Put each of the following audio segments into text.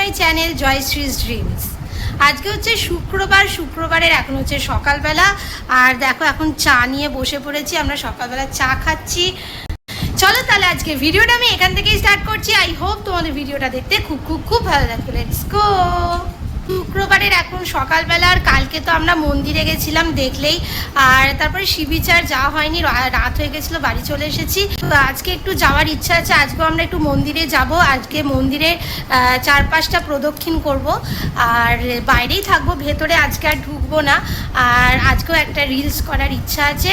My channel জয়শ্রীজ dreams. আজকে হচ্ছে শুক্রবারের এখন হচ্ছে সকালবেলা, আর দেখো এখন চা নিয়ে বসে পড়েছি। আমরা সকালবেলা চা খাচ্ছি। চলো তাহলে আজকে ভিডিওটা আমি এখান থেকেই স্টার্ট করছি। আই হোপ তোমাদের ভিডিওটা দেখতে খুব খুব খুব ভালো লাগবে। Let's go. শুক্রবারের এখন সকালবেলা, আর কালকে তো আমরা মন্দিরে গেছিলাম দেখলেই, আর তারপরে সি বিচ আর যাওয়া হয়নি, রাত হয়ে গেছিলো, বাড়ি চলে এসেছি। তো আজকে একটু যাওয়ার ইচ্ছা আছে, আজকেও আমরা একটু মন্দিরে যাব। আজকে মন্দিরে 4-5টা প্রদক্ষিণ করব, আর বাইরেই থাকবো, ভেতরে আজকে আর ঢুকবো না। আর আজকেও একটা রিলস করার ইচ্ছা আছে।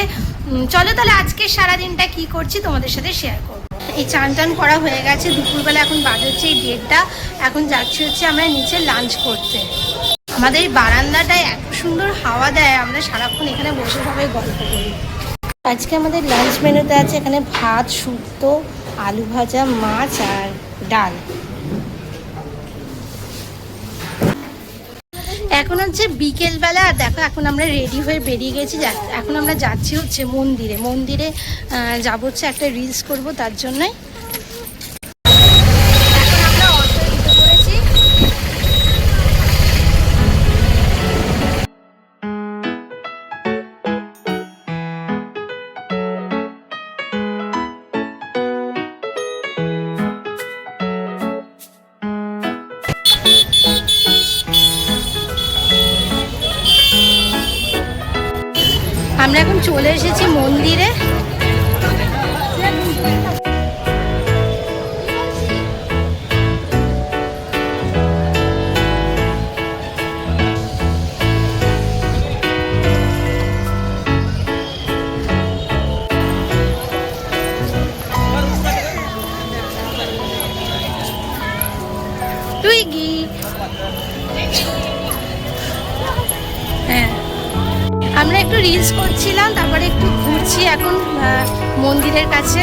চলো তাহলে আজকে সারাদিনটা কি করছি তোমাদের সাথে শেয়ার করবো। এই চান টান করা হয়ে গেছে, দুপুরবেলা এখন বাজে হচ্ছে 1:30। এখন যাচ্ছি হচ্ছে আমরা নিচে লাঞ্চ করতে। আমাদের এই বারান্দাটায় এত সুন্দর হাওয়া দেয়, আমরা সারাক্ষণ এখানে বসে সবাই গল্প করি। আজকে আমাদের লাঞ্চ মেনুতে আছে এখানে ভাত, শুক্তো, আলু ভাজা, মাছ আর ডাল। এখন হচ্ছে বিকেলবেলা, আর দেখো এখন আমরা রেডি হয়ে বেরিয়ে গেছি। এখন আমরা যাচ্ছি হচ্ছে মন্দিরে যাব, হচ্ছে একটা রিলস করব, তার জন্যই এখন আমরা অটোয় উঠে পড়েছি। আমরা এখন চলে এসেছি মন্দিরে। টুইগি, হ্যাঁ আমরা একটু রিলস করছিলাম, তারপরে একটু ঘুরছি এখন মন্দিরের কাছে।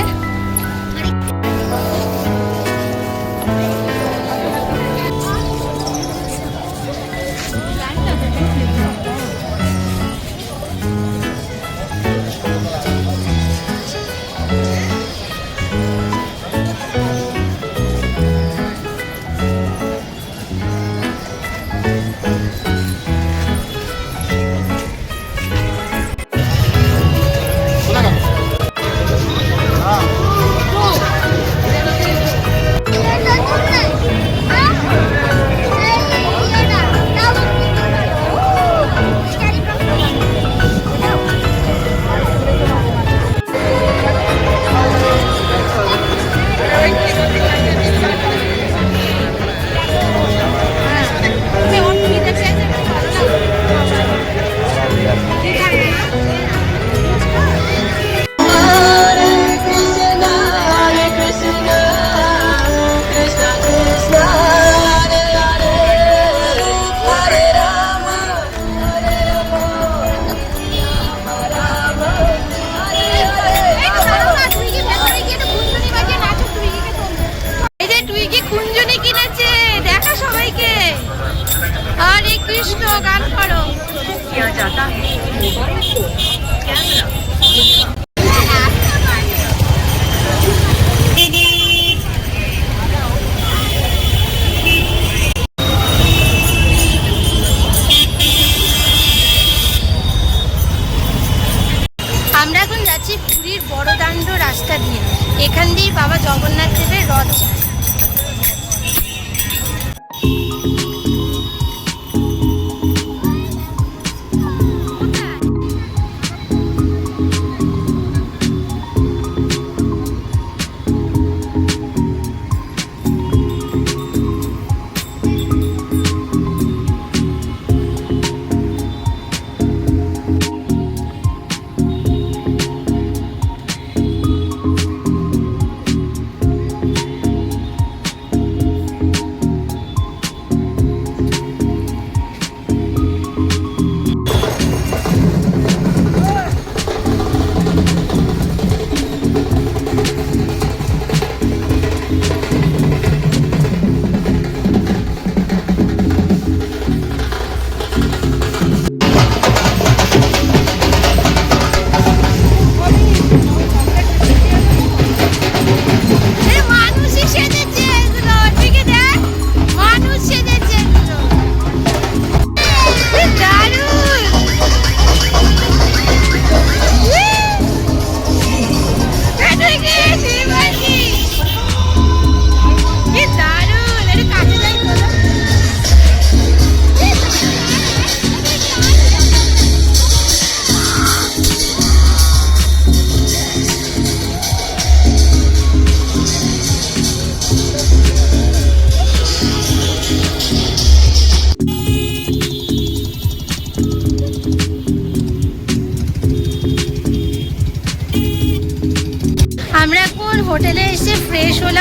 হরে কৃষ্ণ গান করো। আমরা এখন যাচ্ছি পুরীর বড়দাণ্ড রাস্তা দিয়ে। এখান দিয়েই বাবা জগন্নাথ দেবের রথ যায়।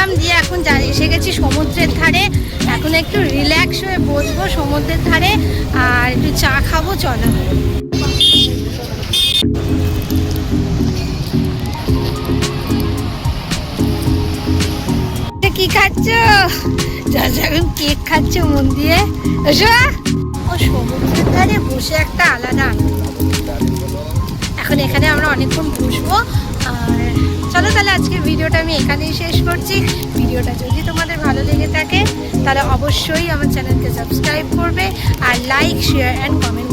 ঢুকলাম, দিয়ে এখন এসে গেছি সমুদ্রের ধারে। এখন একটু রিল্যাক্স হয়ে বসবো সমুদ্রের ধারে আর একটু চা খাবো। চলো কি খাচ্ছ? এখন কেক খাচ্ছ মন দিয়ে। ও সমুদ্রের ধারে বসে একটা আলাদা আনন্দ। এখন এখানে আমরা অনেকক্ষণ বসবো। আর চলো তাহলে আজকের ভিডিওটা আমি এখানেই শেষ করছি। ভিডিওটা যদি তোমাদের ভালো লেগে থাকে তাহলে অবশ্যই আমার চ্যানেলকে সাবস্ক্রাইব করবে আর লাইক শেয়ার অ্যান্ড কমেন্ট